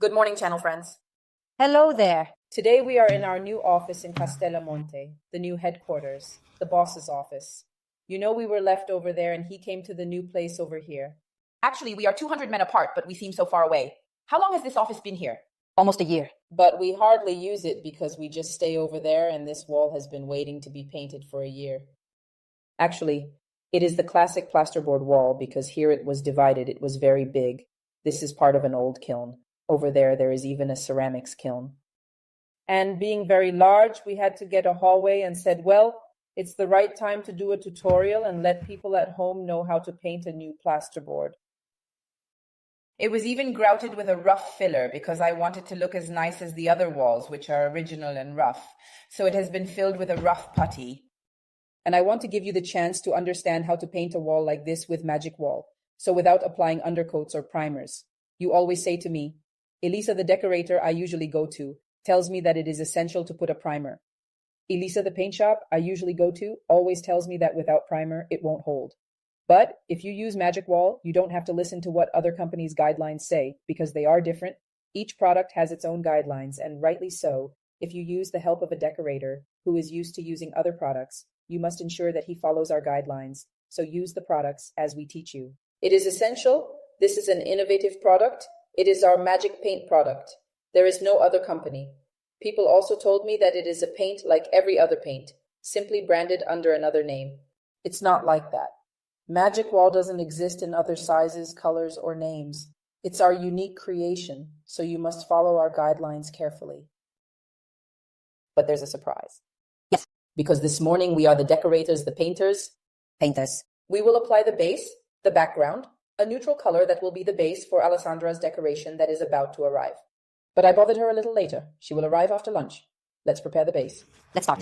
Good morning, channel friends. Hello there. Today we are in our new office in Castellamonte, the new headquarters, the boss's office. You know we were left over there and he came to the new place over here. Actually, we are 200 men apart, but we seem so far away. How long has this office been here? Almost a year. But we hardly use it because we just stay over there and this wall has been waiting to be painted for a year. Actually, it is the classic plasterboard wall because here it was divided. It was very big. This is part of an old kiln. Over there is even a ceramics kiln. And being very large, we had to get a hallway and said, well, it's the right time to do a tutorial and let people at home know how to paint a new plasterboard. It was even grouted with a rough filler because I wanted to look as nice as the other walls, which are original and rough. So it has been filled with a rough putty. And I want to give you the chance to understand how to paint a wall like this with Magic Wall. So without applying undercoats or primers. You always say to me, Elisa, the decorator I usually go to, tells me that it is essential to put a primer. Elisa, the paint shop I usually go to, always tells me that without primer, it won't hold. But if you use Magic Wall, you don't have to listen to what other companies' guidelines say, because they are different. Each product has its own guidelines, and rightly so. If you use the help of a decorator who is used to using other products, you must ensure that he follows our guidelines. So use the products as we teach you. It is essential. This is an innovative product. It is our Magic Paint product. There is no other company. People also told me that it is a paint like every other paint, simply branded under another name. It's not like that. Magic Wall doesn't exist in other sizes, colors, or names. It's our unique creation, so you must follow our guidelines carefully. But there's a surprise. Yes. Because this morning we are the decorators, the painters. Painters. We will apply the base, the background, a neutral color that will be the base for Alessandra's decoration that is about to arrive. But I bothered her a little later. She will arrive after lunch. Let's prepare the base. Let's start.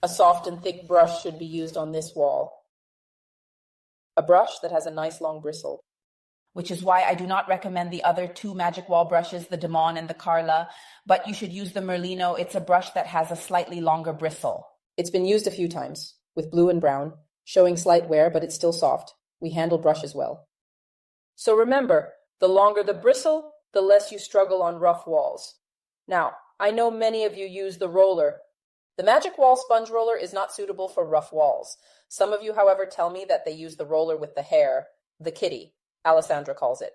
A soft and thick brush should be used on this wall. A brush that has a nice long bristle. Which is why I do not recommend the other two Magic Wall brushes, the Damon and the Carla, but you should use the Merlino. It's a brush that has a slightly longer bristle. It's been used a few times, with blue and brown, showing slight wear, but it's still soft. We handle brushes well. So remember, the longer the bristle, the less you struggle on rough walls. Now, I know many of you use the roller. The Magic Wall sponge roller is not suitable for rough walls. Some of you, however, tell me that they use the roller with the hair, the kitty, Alessandra calls it.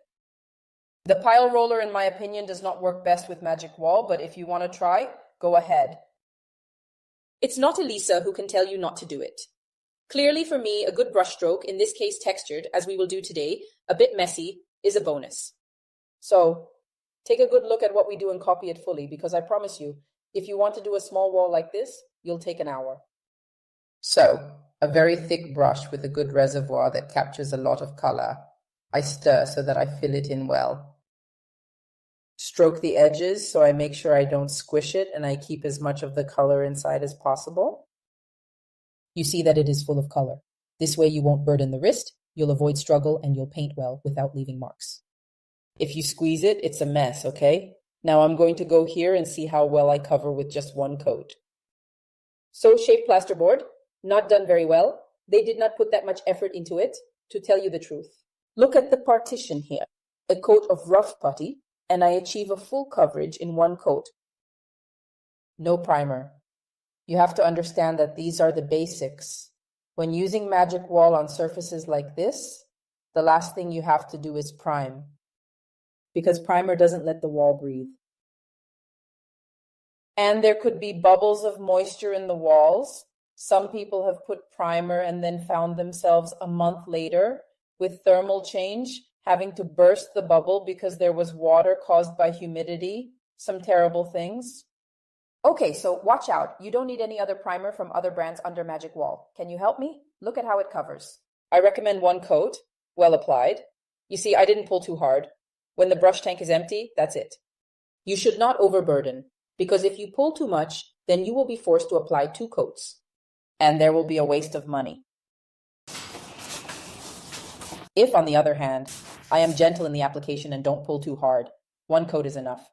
The pile roller, in my opinion, does not work best with Magic Wall, but if you want to try, go ahead. It's not Elisa who can tell you not to do it. Clearly for me, a good brush stroke, in this case textured, as we will do today, a bit messy, is a bonus. So, take a good look at what we do and copy it fully, because I promise you, if you want to do a small wall like this, you'll take an hour. So, a very thick brush with a good reservoir that captures a lot of color. I stir so that I fill it in well. Stroke the edges so I make sure I don't squish it and I keep as much of the color inside as possible. You see that it is full of color. This way you won't burden the wrist, you'll avoid struggle, and you'll paint well without leaving marks. If you squeeze it, it's a mess, okay? Now I'm going to go here and see how well I cover with just one coat. So shaped plasterboard, not done very well. They did not put that much effort into it, to tell you the truth. Look at the partition here. A coat of rough putty, and I achieve a full coverage in one coat. No primer. You have to understand that these are the basics. When using Magic Wall on surfaces like this, the last thing you have to do is prime. Because primer doesn't let the wall breathe. And there could be bubbles of moisture in the walls. Some people have put primer and then found themselves a month later with thermal change, having to burst the bubble because there was water caused by humidity, some terrible things. Okay, so watch out. You don't need any other primer from other brands under Magic Wall. Can you help me? Look at how it covers. I recommend one coat, well applied. You see, I didn't pull too hard. When the brush tank is empty, that's it. You should not overburden, because if you pull too much, then you will be forced to apply 2 coats, and there will be a waste of money. If, on the other hand, I am gentle in the application and don't pull too hard, 1 coat is enough.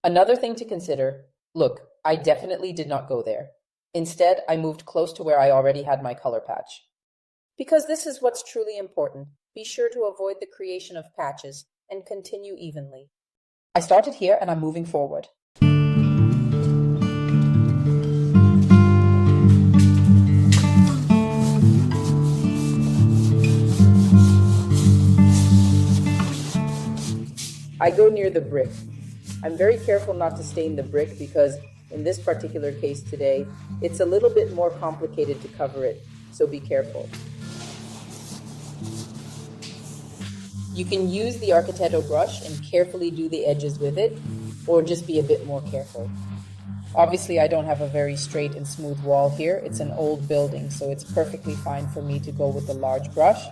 Another thing to consider, look, I definitely did not go there. Instead, I moved close to where I already had my color patch. Because this is what's truly important. Be sure to avoid the creation of patches and continue evenly. I started here and I'm moving forward. I go near the brick. I'm very careful not to stain the brick because in this particular case today, it's a little bit more complicated to cover it, so be careful. You can use the Architetto brush and carefully do the edges with it, or just be a bit more careful. Obviously, I don't have a very straight and smooth wall here. It's an old building, so it's perfectly fine for me to go with the large brush.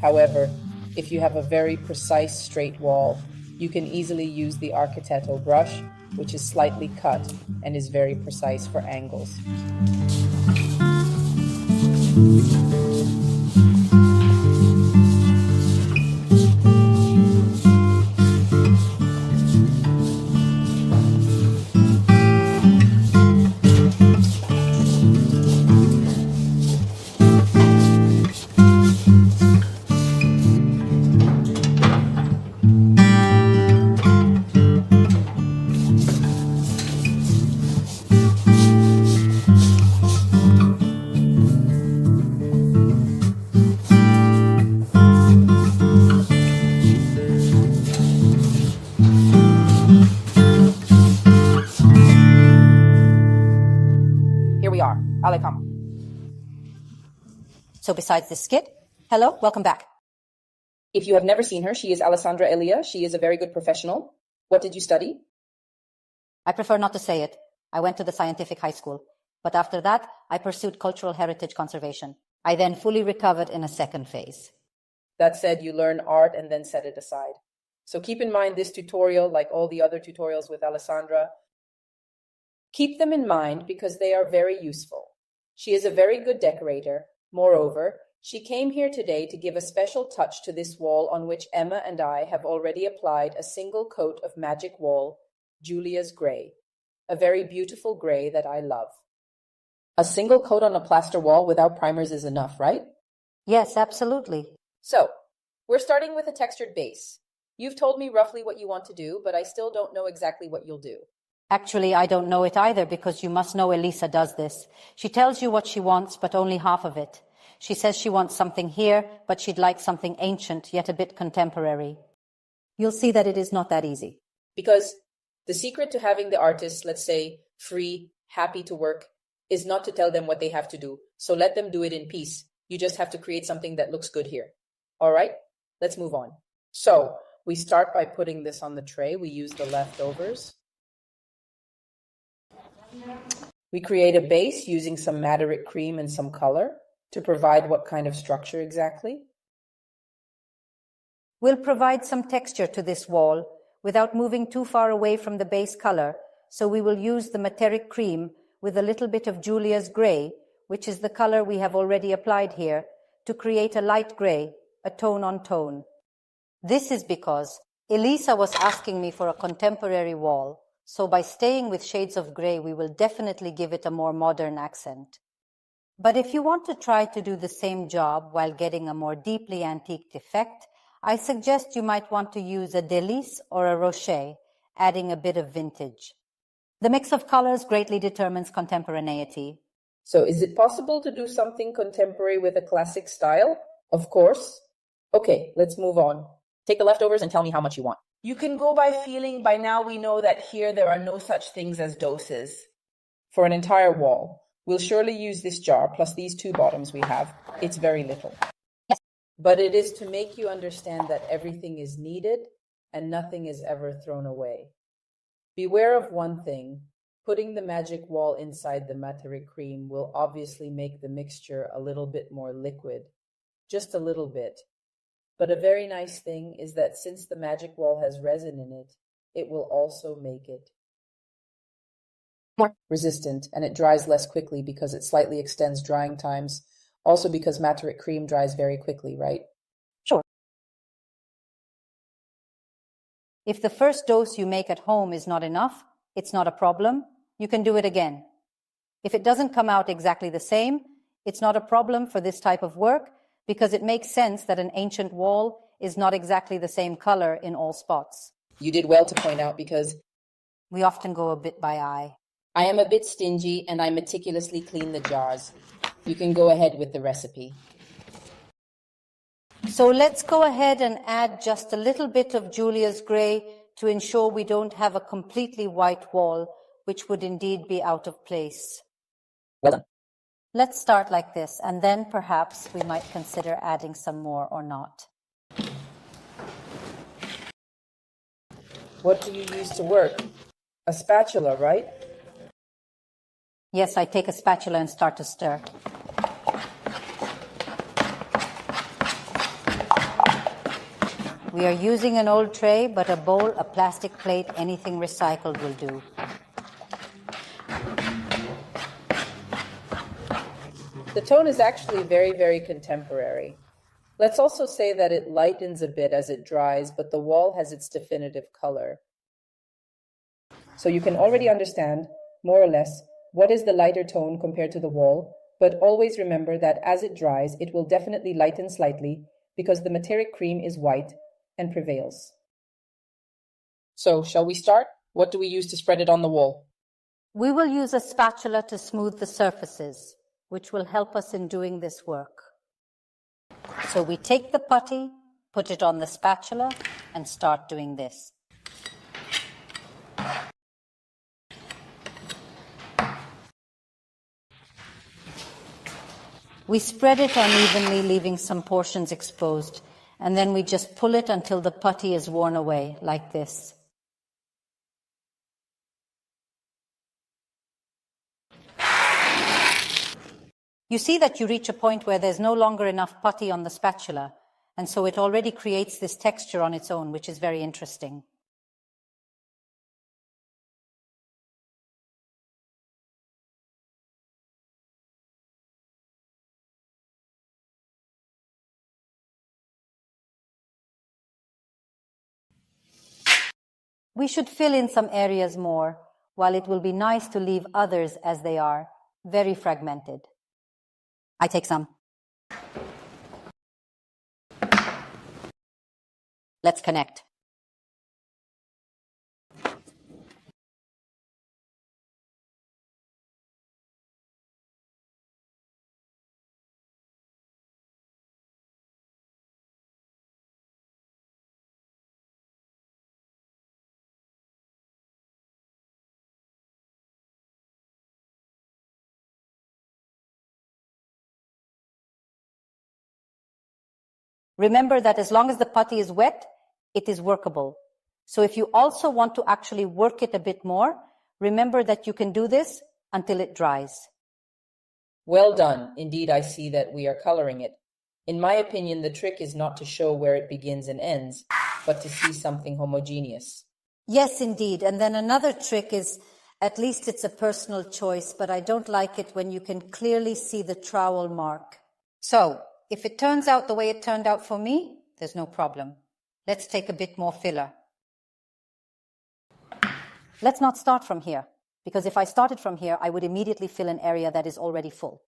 However, if you have a very precise straight wall, you can easily use the Architetto brush, which is slightly cut and is very precise for angles. Here we are. Ale, come. So besides this skit, hello, welcome back. If you have never seen her, she is Alessandra Elia. She is a very good professional. What did you study? I prefer not to say it. I went to the scientific high school. But after that, I pursued cultural heritage conservation. I then fully recovered in a second phase. That said, you learn art and then set it aside. So keep in mind this tutorial, like all the other tutorials with Alessandra. Keep them in mind because they are very useful. She is a very good decorator. Moreover, she came here today to give a special touch to this wall on which Emma and I have already applied a single coat of Magic Wall, Giulia's Grey. A very beautiful grey that I love. A single coat on a plaster wall without primers is enough, right? Yes, absolutely. So, we're starting with a textured base. You've told me roughly what you want to do, but I still don't know exactly what you'll do. Actually, I don't know it either because you must know Elisa does this. She tells you what she wants, but only half of it. She says she wants something here, but she'd like something ancient, yet a bit contemporary. You'll see that it is not that easy. Because the secret to having the artist, let's say, free, happy to work, is not to tell them what they have to do. So let them do it in peace. You just have to create something that looks good here. All right, let's move on. So we start by putting this on the tray. We use the leftovers. We create a base using some Materic cream and some color to provide what kind of structure exactly? We'll provide some texture to this wall without moving too far away from the base color, so we will use the Materic cream with a little bit of Giulia's Grey, which is the color we have already applied here, to create a light grey, a tone on tone. This is because Elisa was asking me for a contemporary wall, so by staying with shades of grey, we will definitely give it a more modern accent. But if you want to try to do the same job while getting a more deeply antiqued effect, I suggest you might want to use a délice or a rocher, adding a bit of vintage. The mix of colors greatly determines contemporaneity. So is it possible to do something contemporary with a classic style? Of course. Okay, let's move on. Take the leftovers and tell me how much you want. You can go by feeling. By now we know that here there are no such things as doses. For an entire wall, we'll surely use this jar plus these 2 bottoms we have. It's very little. Yes. But it is to make you understand that everything is needed and nothing is ever thrown away. Beware of one thing. Putting the magic wall inside the Materic cream will obviously make the mixture a little bit more liquid, just a little bit. But a very nice thing is that since the magic wall has resin in it, it will also make it more resistant, and it dries less quickly because it slightly extends drying times. Also because Materic cream dries very quickly, right? Sure. If the first dose you make at home is not enough, it's not a problem. You can do it again. If it doesn't come out exactly the same, it's not a problem for this type of work because it makes sense that an ancient wall is not exactly the same color in all spots. You did well to point out because we often go a bit by eye. I am a bit stingy and I meticulously clean the jars. You can go ahead with the recipe. So let's go ahead and add just a little bit of Giulia's gray to ensure we don't have a completely white wall, which would indeed be out of place. Well done. Let's start like this, and then perhaps we might consider adding some more or not. What do you use to work? A spatula, right? Yes, I take a spatula and start to stir. We are using an old tray, but a bowl, a plastic plate, anything recycled will do. The tone is actually very, very contemporary. Let's also say that it lightens a bit as it dries, but the wall has its definitive color. So you can already understand, more or less, what is the lighter tone compared to the wall, but always remember that as it dries, it will definitely lighten slightly because the Materic cream is white and prevails. So, shall we start? What do we use to spread it on the wall? We will use a spatula to smooth the surfaces, which will help us in doing this work. So we take the putty, put it on the spatula, and start doing this. We spread it unevenly, leaving some portions exposed, and then we just pull it until the putty is worn away, like this. You see that you reach a point where there's no longer enough putty on the spatula, and so it already creates this texture on its own, which is very interesting. We should fill in some areas more, while it will be nice to leave others as they are, very fragmented. I take some. Let's connect. Remember that as long as the putty is wet, it is workable. So if you also want to actually work it a bit more, remember that you can do this until it dries. Well done. Indeed, I see that we are coloring it. In my opinion, the trick is not to show where it begins and ends, but to see something homogeneous. Yes, indeed. And then another trick is, at least it's a personal choice, but I don't like it when you can clearly see the trowel mark. So, if it turns out the way it turned out for me, there's no problem. Let's take a bit more filler. Let's not start from here, because if I started from here, I would immediately fill an area that is already full.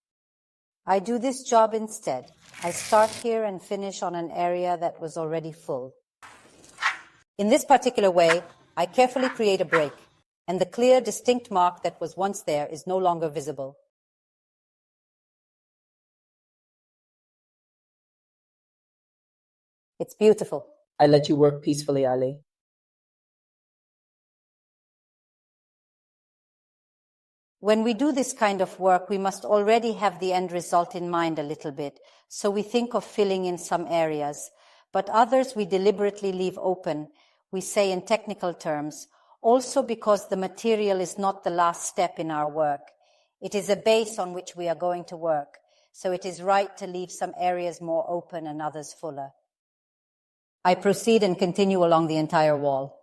I do this job instead. I start here and finish on an area that was already full. In this particular way, I carefully create a break, and the clear, distinct mark that was once there is no longer visible. It's beautiful. I let you work peacefully, Ali. When we do this kind of work, we must already have the end result in mind a little bit. So we think of filling in some areas, but others we deliberately leave open. We say in technical terms, Also because the material is not the last step in our work. It is a base on which we are going to work, so it is right to leave some areas more open and others fuller. I proceed and continue along the entire wall.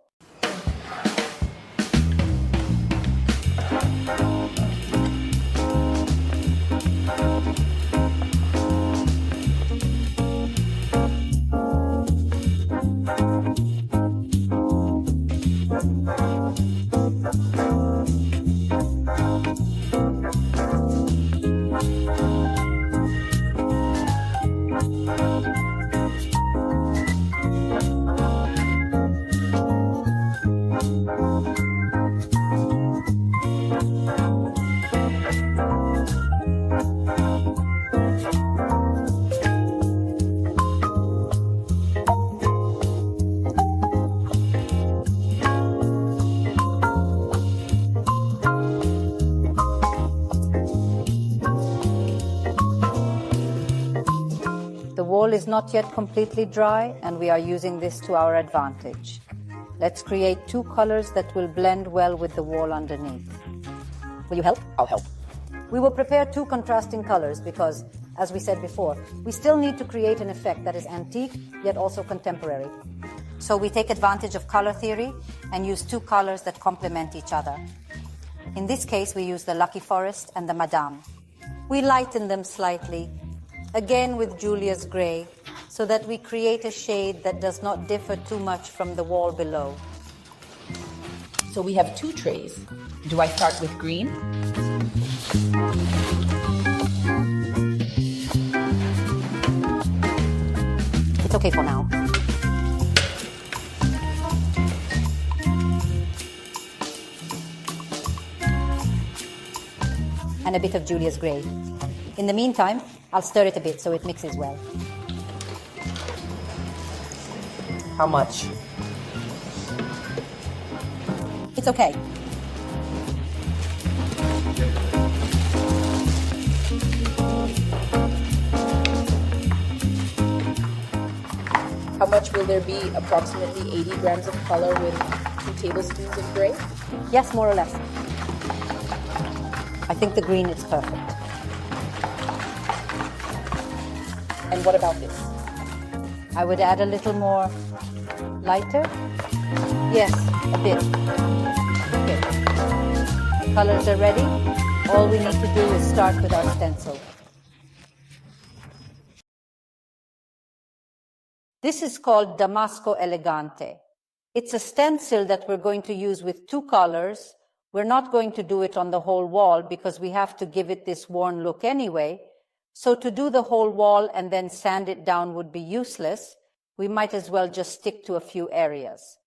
The wall is not yet completely dry, and we are using this to our advantage. Let's create two colors that will blend well with the wall underneath. Will you help? I'll help. We will prepare two contrasting colors because, as we said before, we still need to create an effect that is antique yet also contemporary. So we take advantage of color theory and use two colors that complement each other. In this case, we use the Lucky Forest and the Madame. We lighten them slightly, again with Giulia's gray, so that we create a shade that does not differ too much from the wall below. So we have two trays. Do I start with green? It's okay for now. And a bit of Giulia's gray. In the meantime, I'll stir it a bit so it mixes well. How much? It's okay. How much will there be? Approximately 80 grams of color with 2 tablespoons of gray? Yes, more or less. I think the green is perfect. And what about this? I would add a little more lighter. Yes, a bit. Okay. Colors are ready. All we need to do is start with our stencil. This is called Damask Elegante. It's a stencil that we're going to use with two colors. We're not going to do it on the whole wall because we have to give it this worn look anyway. So to do the whole wall and then sand it down would be useless. We might as well just stick to a few areas.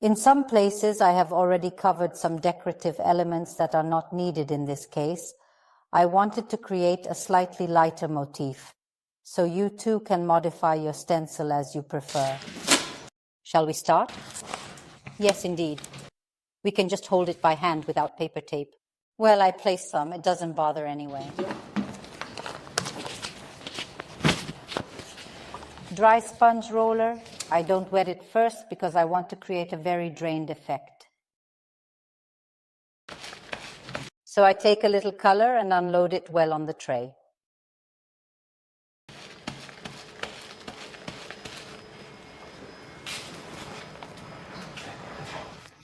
In some places, I have already covered some decorative elements that are not needed in this case. I wanted to create a slightly lighter motif, so you too can modify your stencil as you prefer. Shall we start? Yes, indeed. We can just hold it by hand without paper tape. Well, I placed some. It doesn't bother anyway. Dry sponge roller. I don't wet it first because I want to create a very drained effect. So I take a little color and unload it well on the tray.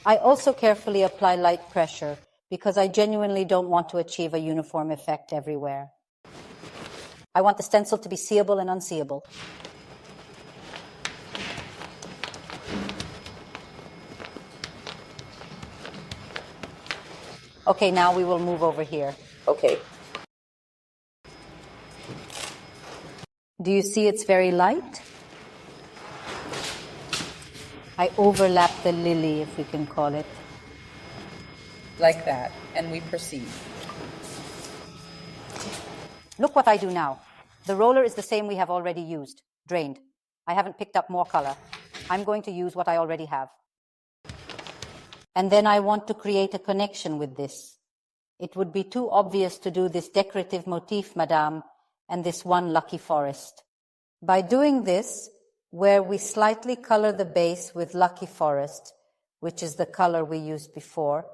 I also carefully apply light pressure because I genuinely don't want to achieve a uniform effect everywhere. I want the stencil to be seeable and unseeable. Okay, now we will move over here. Okay. Do you see it's very light? I overlap the lily, if we can call it. Like that, and we proceed. Look what I do now. The roller is the same we have already used, drained. I haven't picked up more color. I'm going to use what I already have. And then I want to create a connection with this. It would be too obvious to do this decorative motif, Madame, and this one lucky forest. By doing this, where we slightly color the base with lucky forest, which is the color we used before,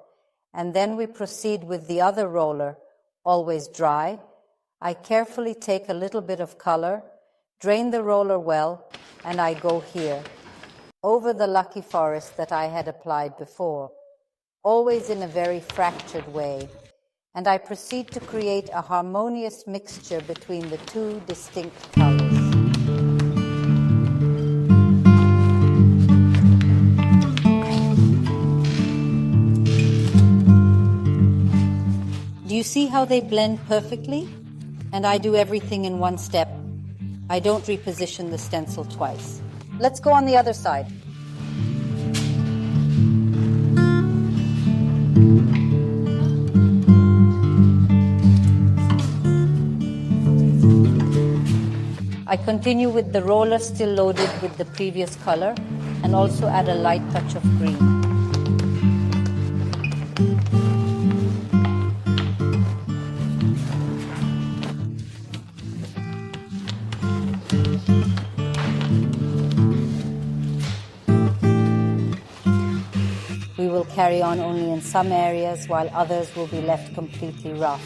and then we proceed with the other roller, always dry. I carefully take a little bit of color, drain the roller well, and I go here, over the lucky forest that I had applied before, always in a very fractured way, and I proceed to create a harmonious mixture between the two distinct colors. Do you see how they blend perfectly? And I do everything in one step. I don't reposition the stencil twice. Let's go on the other side. I continue with the roller still loaded with the previous color and also add a light touch of green. We will carry on only in some areas while others will be left completely rough.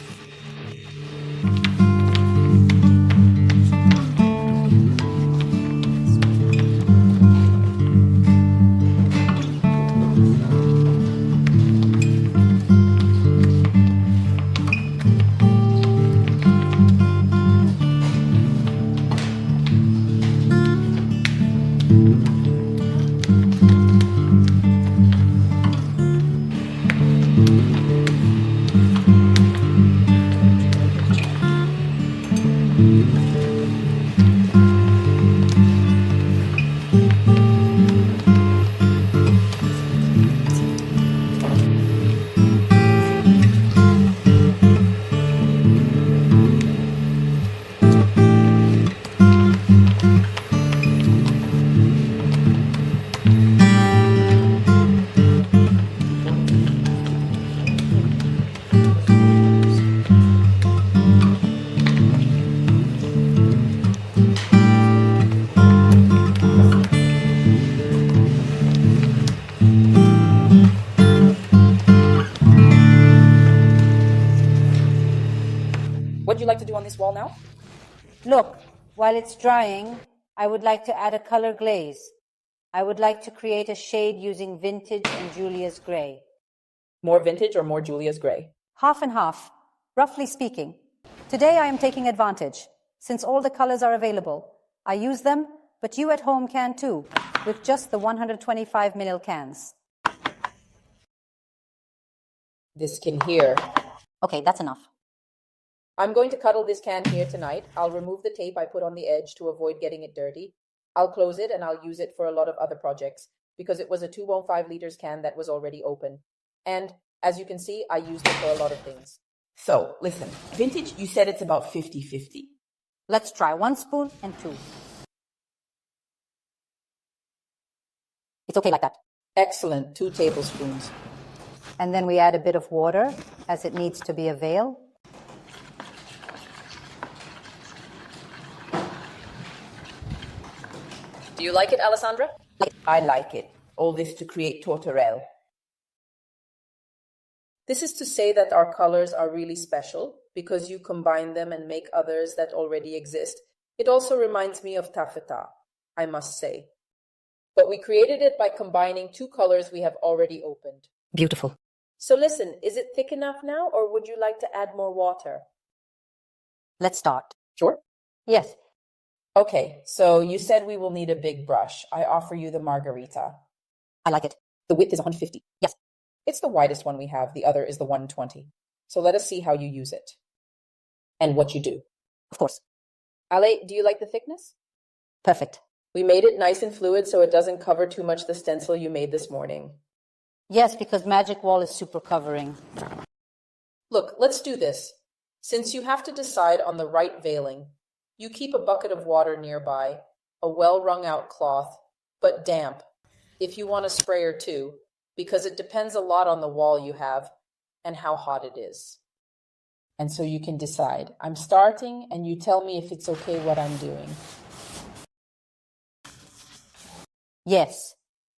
What would you like to do on this wall now? Look, while it's drying, I would like to add a color glaze. I would like to create a shade using vintage and Giulia's gray. More vintage or more Giulia's gray? Half and half, roughly speaking. Today I am taking advantage. Since all the colors are available, I use them, but you at home can too, with just the 125 ml cans. This can here. Okay, that's enough. I'm going to cuddle this can here tonight. I'll remove the tape I put on the edge to avoid getting it dirty. I'll close it and I'll use it for a lot of other projects because it was a 2.5 liters can that was already open. And as you can see, I used it for a lot of things. So, listen, vintage, you said it's about 50-50. Let's try 1 spoon and 2. It's okay like that. Excellent, 2 tablespoons. And then we add a bit of water as it needs to be a veil. Do you like it, Alessandra? I like it. All this to create torterelle. This is to say that our colors are really special because you combine them and make others that already exist. It also reminds me of taffeta, I must say. But we created it by combining 2 colors we have already opened. Beautiful. So listen, is it thick enough now or would you like to add more water? Let's start. Sure. Yes. Okay, so you said we will need a big brush. I offer you the margarita. I like it. The width is 150. Yes. It's the widest one we have. The other is the 120. So let us see how you use it. And what you do. Of course. Ale, do you like the thickness? Perfect. We made it nice and fluid so it doesn't cover too much the stencil you made this morning. Yes, because Magic Wall is super covering. Look, let's do this. Since you have to decide on the right veiling, you keep a bucket of water nearby, a well-wrung out cloth, but damp, if you want a sprayer too, because it depends a lot on the wall you have and how hot it is. And so you can decide. I'm starting and you tell me if it's okay what I'm doing. Yes.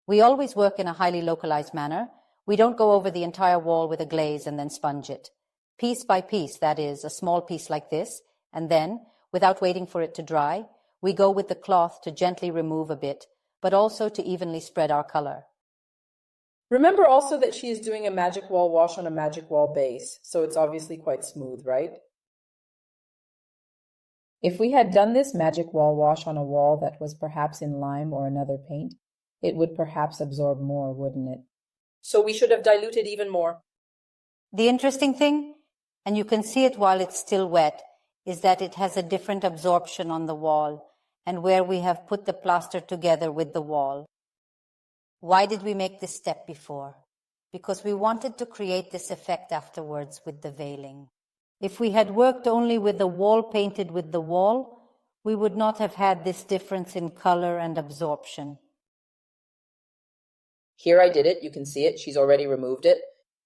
We always work in a highly localized manner. We don't go over the entire wall with a glaze and then sponge it. Piece by piece, that is, a small piece like this, and then, without waiting for it to dry, we go with the cloth to gently remove a bit, but also to evenly spread our color. Remember also that she is doing a magic wall wash on a magic wall base, so it's obviously quite smooth, right? If we had done this magic wall wash on a wall that was perhaps in lime or another paint, it would perhaps absorb more, wouldn't it? So we should have diluted even more. The interesting thing, and you can see it while it's still wet, is that it has a different absorption on the wall and where we have put the plaster together with the wall. Why did we make this step before? Because we wanted to create this effect afterwards with the veiling. If we had worked only with the wall painted with the wall, we would not have had this difference in color and absorption. Here I did it. You can see it. She's already removed it.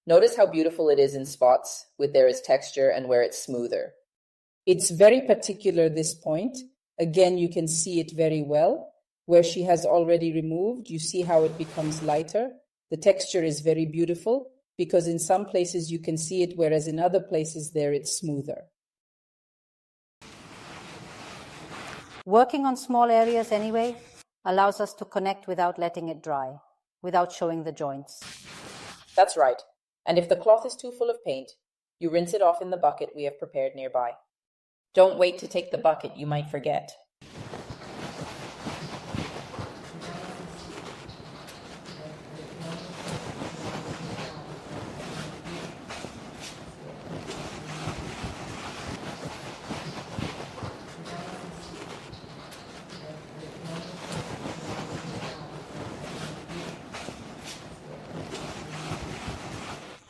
Notice how beautiful it is in spots, with there is texture and where it's smoother. It's very particular, this point. Again, you can see it very well. Where she has already removed, you see how it becomes lighter. The texture is very beautiful because in some places you can see it, whereas in other places there it's smoother. Working on small areas anyway allows us to connect without letting it dry, without showing the joints. That's right. And if the cloth is too full of paint, you rinse it off in the bucket we have prepared nearby. Don't wait to take the bucket, you might forget.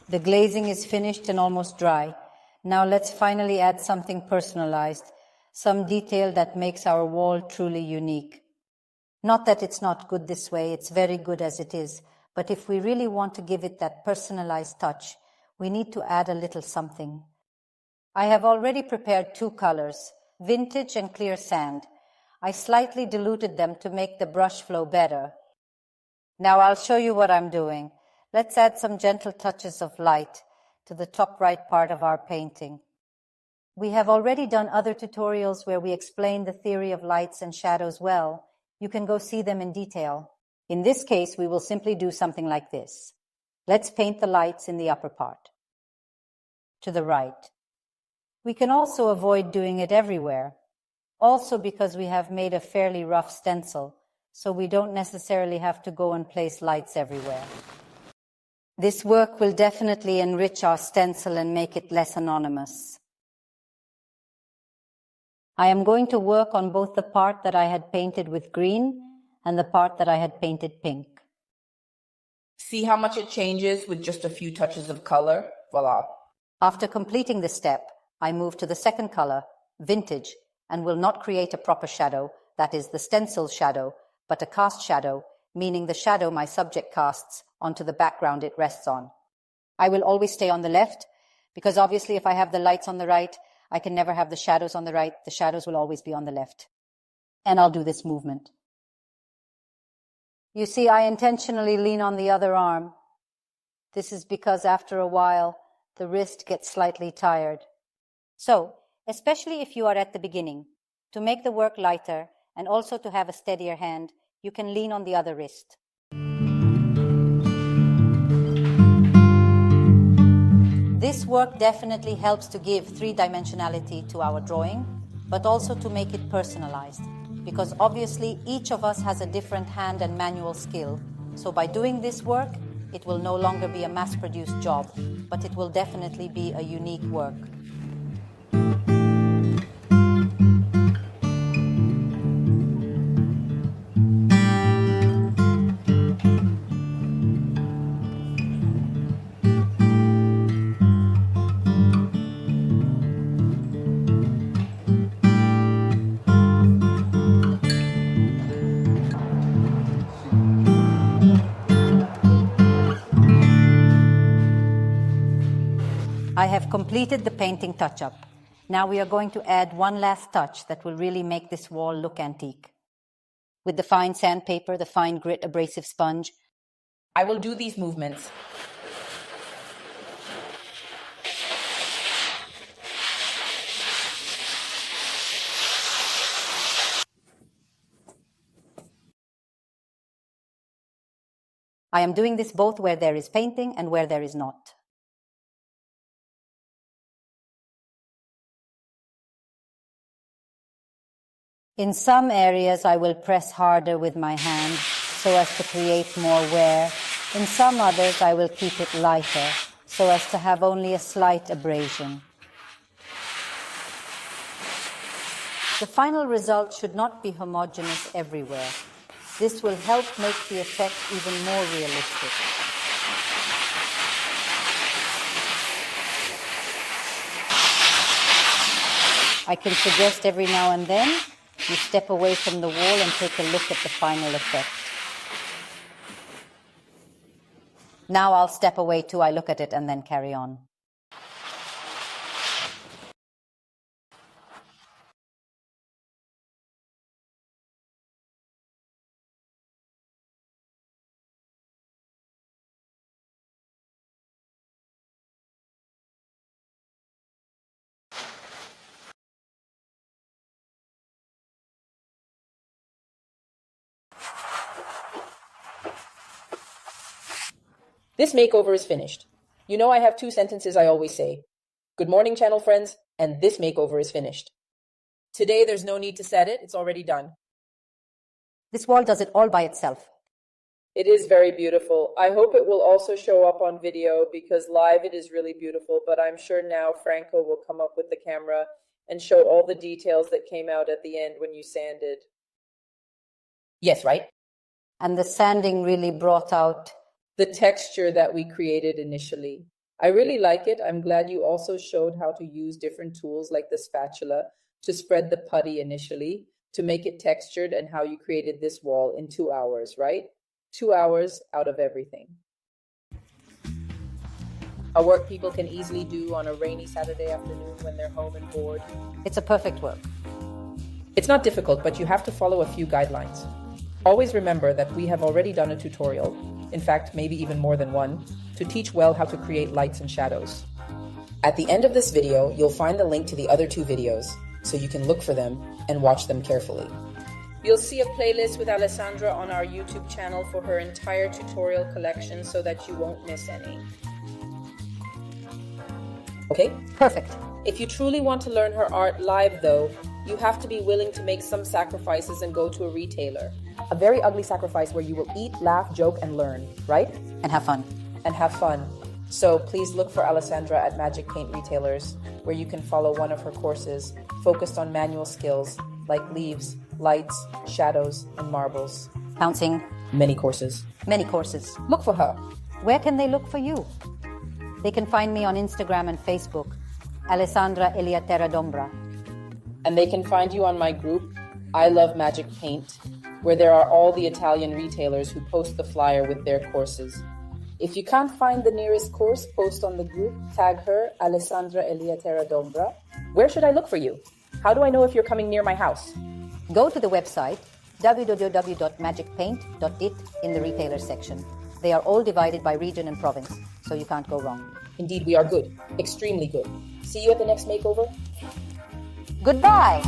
The glazing is finished and almost dry. Now let's finally add something personalized, some detail that makes our wall truly unique. Not that it's not good this way, it's very good as it is, but if we really want to give it that personalized touch, we need to add a little something. I have already prepared 2 colors, vintage and clear sand. I slightly diluted them to make the brush flow better. Now I'll show you what I'm doing. Let's add some gentle touches of light to the top right part of our painting. We have already done other tutorials where we explain the theory of lights and shadows well. You can go see them in detail. In this case, we will simply do something like this. Let's paint the lights in the upper part, to the right. We can also avoid doing it everywhere, also because we have made a fairly rough stencil, so we don't necessarily have to go and place lights everywhere. This work will definitely enrich our stencil and make it less anonymous. I am going to work on both the part that I had painted with green and the part that I had painted pink. See how much it changes with just a few touches of color? Voila. After completing this step, I move to the second color, vintage, and will not create a proper shadow, that is the stencil shadow, but a cast shadow, meaning the shadow my subject casts onto the background it rests on. I will always stay on the left, because obviously if I have the lights on the right, I can never have the shadows on the right. The shadows will always be on the left. And I'll do this movement. You see, I intentionally lean on the other arm. This is because after a while, the wrist gets slightly tired. So, especially if you are at the beginning, to make the work lighter and also to have a steadier hand, you can lean on the other wrist. This work definitely helps to give 3-dimensionality to our drawing, but also to make it personalized, because obviously each of us has a different hand and manual skill. So by doing this work, it will no longer be a mass-produced job, but it will definitely be a unique work. I have completed the painting touch-up. Now we are going to add one last touch that will really make this wall look antique. With the fine sandpaper, the fine grit abrasive sponge, I will do these movements. I am doing this both where there is painting and where there is not. In some areas, I will press harder with my hand so as to create more wear. In some others, I will keep it lighter so as to have only a slight abrasion. The final result should not be homogeneous everywhere. This will help make the effect even more realistic. I can suggest every now and then you step away from the wall and take a look at the final effect. Now I'll step away too. I look at it and then carry on. This makeover is finished. You know I have two sentences I always say. Good morning, channel friends, and this makeover is finished. Today there's no need to set it, it's already done. This wall does it all by itself. It is very beautiful. I hope it will also show up on video because live it is really beautiful, but I'm sure now Franco will come up with the camera and show all the details that came out at the end when you sanded. Yes, right? And the sanding really brought out the texture that we created initially. I really like it. I'm glad you also showed how to use different tools like the spatula to spread the putty initially to make it textured and how you created this wall in 2 hours, right? 2 hours out of everything. A work people can easily do on a rainy Saturday afternoon when they're home and bored. It's a perfect work. It's not difficult, but you have to follow a few guidelines. Always remember that we have already done a tutorial, in fact, maybe even more than one, to teach well how to create lights and shadows. At the end of this video, you'll find the link to the other 2 videos, so you can look for them and watch them carefully. You'll see a playlist with Alessandra on our YouTube channel for her entire tutorial collection so that you won't miss any. Okay? Perfect. If you truly want to learn her art live, though, you have to be willing to make some sacrifices and go to a retailer. A very ugly sacrifice where you will eat, laugh, joke, and learn, right? And have fun. And have fun. So please look for Alessandra at Magic Paint retailers, where you can follow one of her courses focused on manual skills like leaves, lights, shadows, and marbles. Pouncing. Many courses. Many courses. Look for her. Where can they look for you? They can find me on Instagram and Facebook, Alessandra Elia Terra. And they can find you on my group, I Love Magic Paint, where there are all the Italian retailers who post the flyer with their courses. If you can't find the nearest course, post on the group, tag her, Alessandra Elia Terra. Where should I look for you? How do I know if you're coming near my house? Go to the website, www.magicpaint.it, in the retailer section. They are all divided by region and province, so you can't go wrong. Indeed, we are good. Extremely good. See you at the next makeover. Goodbye!